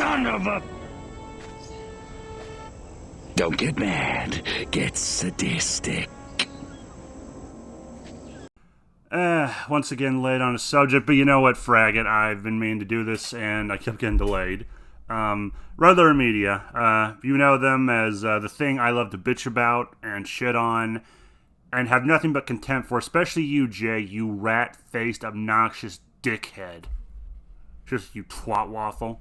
son of a... Don't get mad. Get sadistic. Once again, late on a subject, but you know what, Fraggot, I've been meaning to do this, and I kept getting delayed. RLM Media, you know them as the thing I love to bitch about and shit on, and have nothing but contempt for, especially you, Jay, you rat-faced, obnoxious dickhead. Just you twat waffle.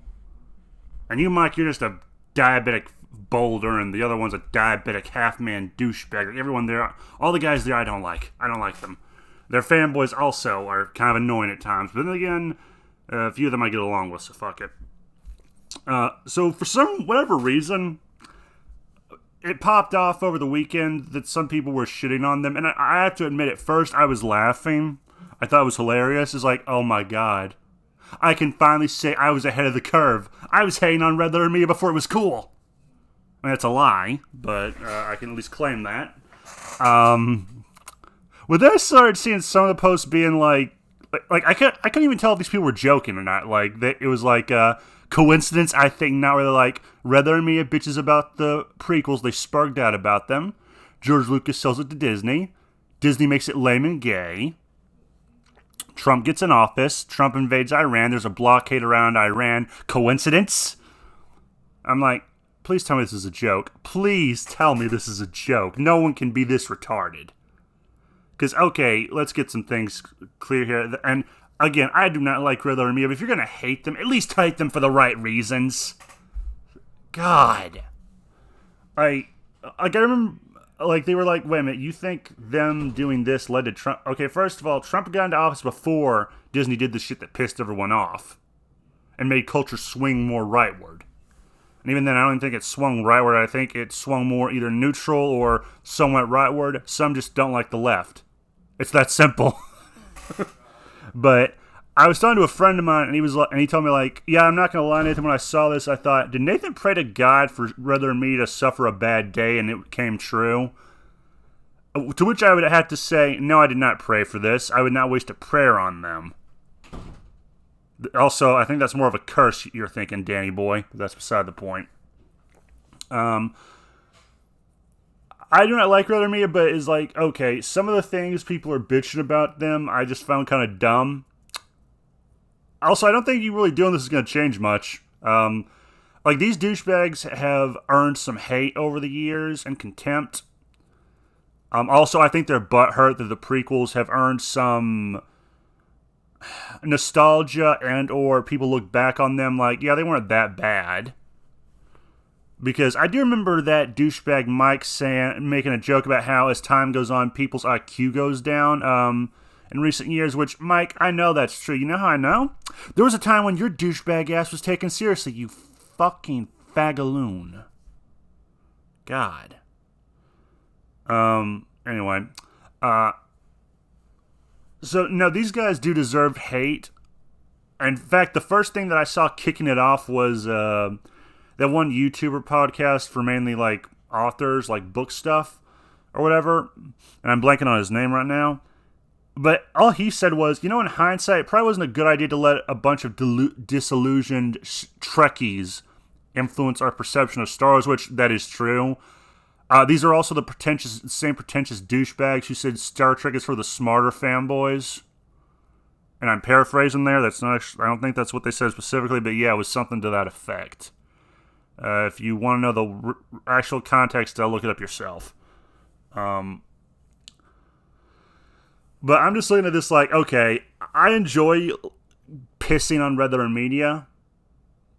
And you, Mike, you're just a diabetic boulder, and the other one's a diabetic half-man douchebag. Everyone there, all the guys there I don't like. I don't like them. Their fanboys also are kind of annoying at times, but then again, a few of them I get along with, so fuck it. So for whatever reason, it popped off over the weekend that some people were shitting on them, and I have to admit, at first I was laughing. I thought it was hilarious. It's like, oh my god, I can finally say I was ahead of the curve. I was hating on Red Letter Media before it was cool. I mean, that's a lie, but I can at least claim that. When I started seeing some of the posts being like I couldn't even tell if these people were joking or not. Like, it was like coincidence, I think, not really. Like, Red Letter Media bitches about the prequels. They sparked out about them. George Lucas sells it to Disney. Disney makes it lame and gay. Trump gets in office. Trump invades Iran. There's a blockade around Iran. Coincidence? I'm like, please tell me this is a joke. Please tell me this is a joke. No one can be this retarded. Because, okay, let's get some things clear here. And, again, I do not like Red Letter Media, but if you're going to hate them, at least hate them for the right reasons. God. I remember, like, they were like, wait a minute, you think them doing this led to Trump? Okay, first of all, Trump got into office before Disney did the shit that pissed everyone off and made culture swing more rightward. And even then, I don't think it swung rightward. I think it swung more either neutral or somewhat rightward. Some just don't like the left. It's that simple. But I was talking to a friend of mine, and he told me, like, yeah, I'm not going to lie, Nathan, when I saw this, I thought, did Nathan pray to God for rather me to suffer a bad day, and it came true? To which I would have to say, no, I did not pray for this. I would not waste a prayer on them. Also, I think that's more of a curse you're thinking, Danny boy. But that's beside the point. I do not like Red Letter Media, but it's like, okay, some of the things people are bitching about them, I just found kind of dumb. Also, I don't think you really doing this is going to change much. Like, these douchebags have earned some hate over the years and contempt. Also, I think they're butthurt that the prequels have earned some nostalgia, and or people look back on them like, yeah, they weren't that bad. Because I do remember that douchebag Mike making a joke about how as time goes on, people's IQ goes down in recent years, which, Mike, I know that's true. You know how I know? There was a time when your douchebag ass was taken seriously, you fucking fagaloon. God. Anyway. So, no, these guys do deserve hate. In fact, the first thing that I saw kicking it off was that one YouTuber podcast for mainly, like, authors, like, book stuff or whatever. And I'm blanking on his name right now. But all he said was, you know, in hindsight, it probably wasn't a good idea to let a bunch of disillusioned Trekkies influence our perception of Star Wars, which that is true. These are also the same pretentious douchebags who said Star Trek is for the smarter fanboys. And I'm paraphrasing there. That's not. I don't think that's what they said specifically, but yeah, it was something to that effect. If you want to know the actual context, I'll look it up yourself. But I'm just looking at this like, okay, I enjoy pissing on Red Letter Media,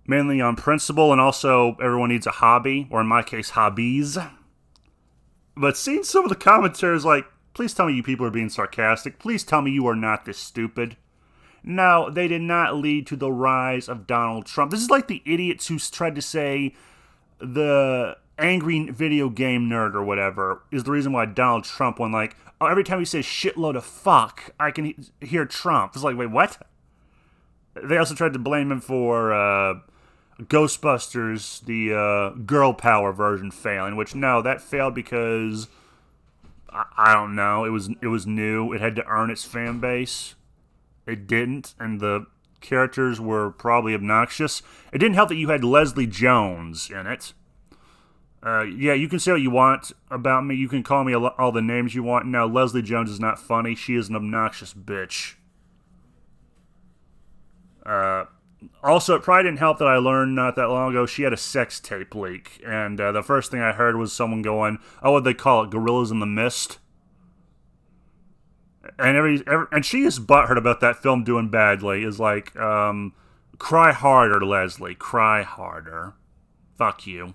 mainly on principle, and also everyone needs a hobby, or in my case, hobbies. But seeing some of the commentaries like, please tell me you people are being sarcastic. Please tell me you are not this stupid. No, they did not lead to the rise of Donald Trump. This is like the idiots who tried to say the angry video game nerd or whatever is the reason why Donald Trump won. Like, oh, every time he says shitload of fuck, I can hear Trump. It's like, wait, what? They also tried to blame him for Ghostbusters, the girl power version failing, which, no, that failed because, I don't know, it was new. It had to earn its fan base. It didn't, and the characters were probably obnoxious. It didn't help that you had Leslie Jones in it. Yeah, you can say what you want about me. You can call me all the names you want. Now, Leslie Jones is not funny. She is an obnoxious bitch. Also, it probably didn't help that I learned not that long ago she had a sex tape leak. And the first thing I heard was someone going, oh, what'd they call it? Gorillas in the Mist? And and she is butthurt about that film doing badly. Is like, cry harder, Leslie. Cry harder. Fuck you.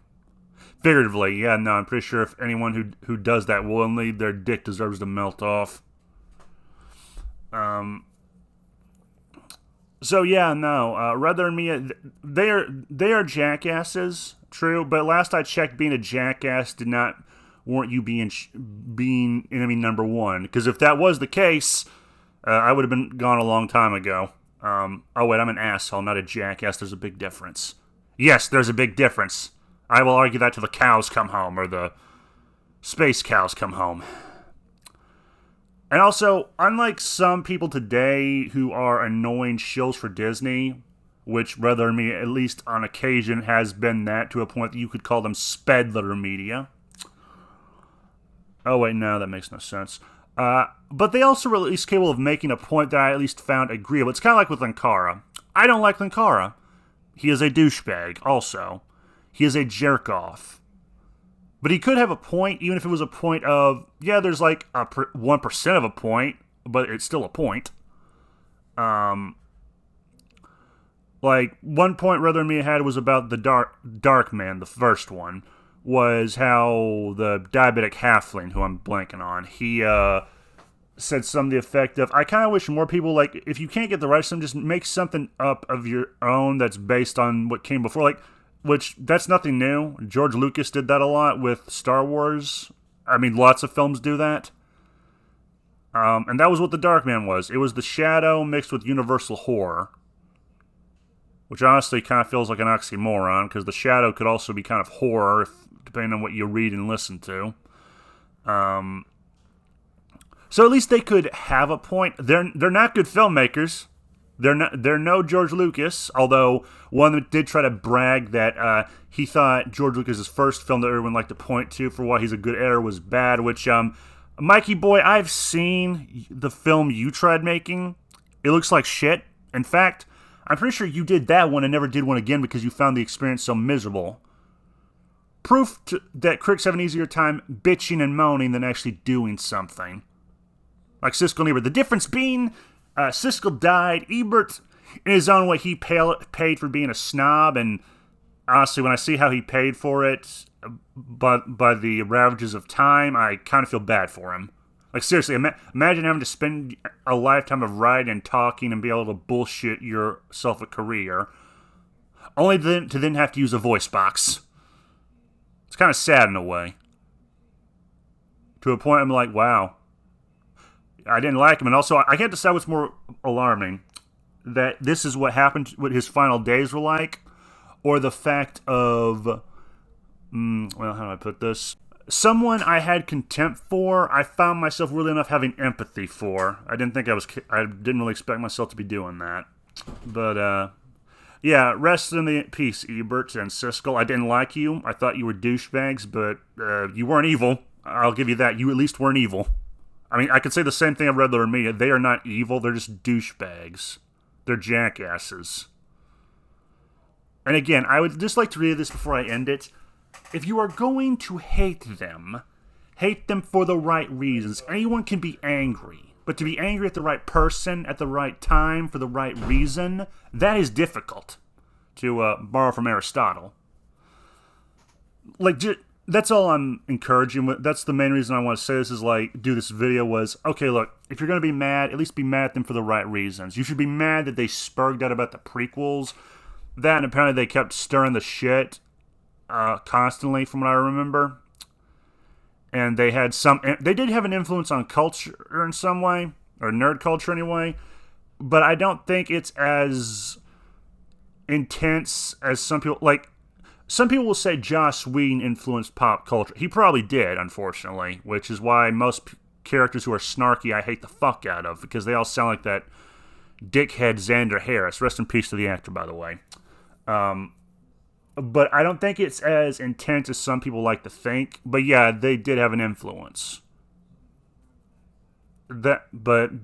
Figuratively, yeah, no, I'm pretty sure if anyone who does that willingly, their dick deserves to melt off. So yeah, no, Rather and Mia, they are jackasses, true. But last I checked, being a jackass did not warrant you being enemy number one. Because if that was the case, I would have been gone a long time ago. Oh wait, I'm an asshole, not a jackass. There's a big difference. Yes, there's a big difference. I will argue that till the cows come home, or the space cows come home. And also, unlike some people today who are annoying shills for Disney, which Rather Me, at least on occasion, has been that to a point that you could call them spedler media. Oh wait, no, that makes no sense. But they also were at least capable of making a point that I at least found agreeable. It's kind of like with Linkara. I don't like Linkara. He is a douchebag, also. He is a jerk-off. But he could have a point, even if it was a point of, yeah, there's like 1% of a point, but it's still a point. Like, one point Rather Me had was about the Dark Man, the first one, was how the diabetic halfling, who I'm blanking on, he said something to the effect of, I kind of wish more people, like, if you can't get the right something, just make something up of your own that's based on what came before. Like, which, that's nothing new. George Lucas did that a lot with Star Wars. I mean, lots of films do that. And that was what the Dark Man was. It was the shadow mixed with universal horror. Which honestly kind of feels like an oxymoron, because the shadow could also be kind of horror, depending on what you read and listen to. So at least they could have a point. They're not good filmmakers. They're no George Lucas, although one that did try to brag that he thought George Lucas's first film that everyone liked to point to for why he's a good editor was bad, which, Mikey boy, I've seen the film you tried making. It looks like shit. In fact, I'm pretty sure you did that one and never did one again because you found the experience so miserable. Proof that critics have an easier time bitching and moaning than actually doing something. Like Siskel and Ebert. The difference being, Siskel died. Ebert, in his own way, he paid for being a snob, and honestly, when I see how he paid for it by the ravages of time, I kind of feel bad for him. Like, seriously, imagine having to spend a lifetime of writing and talking and be able to bullshit yourself a career, only to then have to use a voice box. It's kind of sad in a way. To a point I'm like, wow. I didn't like him, and also, I can't decide what's more alarming. That this is what happened, what his final days were like, or the fact of, well, how do I put this? Someone I had contempt for, I found myself really enough having empathy for. I didn't really expect myself to be doing that. But, yeah, rest in peace, Ebert and Siskel. I didn't like you. I thought you were douchebags, but you weren't evil. I'll give you that. You at least weren't evil. I mean, I could say the same thing of Redler and Mia. They are not evil. They're just douchebags. They're jackasses. And again, I would just like to read this before I end it. If you are going to hate them for the right reasons. Anyone can be angry. But to be angry at the right person, at the right time, for the right reason, that is difficult. To borrow from Aristotle. Like, that's all I'm encouraging. That's the main reason I want to say this is do this video was, okay, look, if you're going to be mad, at least be mad at them for the right reasons. You should be mad that they spurged out about the prequels. That, and apparently they kept stirring the shit constantly, from what I remember. And they did have an influence on culture in some way, or nerd culture anyway, but I don't think it's as intense as some people, some people will say Joss Whedon influenced pop culture. He probably did, unfortunately, which is why most characters who are snarky I hate the fuck out of, because they all sound like that dickhead Xander Harris. Rest in peace to the actor, by the way. But I don't think it's as intense as some people like to think. But yeah, they did have an influence. But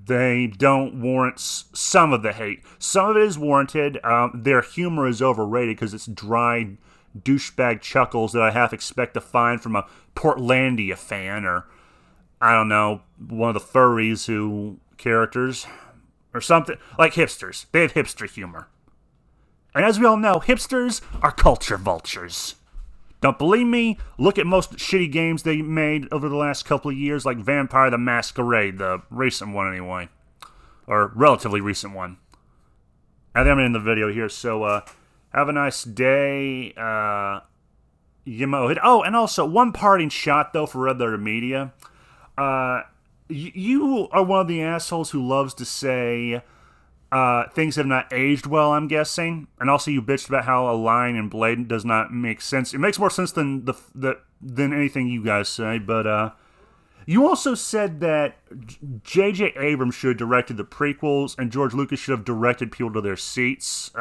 they don't warrant some of the hate. Some of it is warranted. Their humor is overrated because it's dry douchebag chuckles that I half expect to find from a Portlandia fan or, I don't know, one of the furries characters or something. Like hipsters. They have hipster humor. And as we all know, hipsters are culture vultures. Don't believe me? Look at most shitty games they made over the last couple of years, like Vampire the Masquerade, the recent one anyway. Or relatively recent one. I think I'm in the video here, so have a nice day. Oh, and also, one parting shot, though, for Red Letter Media. You are one of the assholes who loves to say things have not aged well, I'm guessing. And also you bitched about how a line in Blade does not make sense. It makes more sense than than anything you guys say, but you also said that J.J. Abrams should have directed the prequels and George Lucas should have directed people to their seats.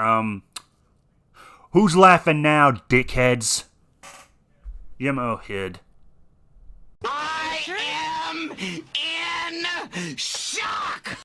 Who's laughing now, dickheads? Yemo hid. I am in shock!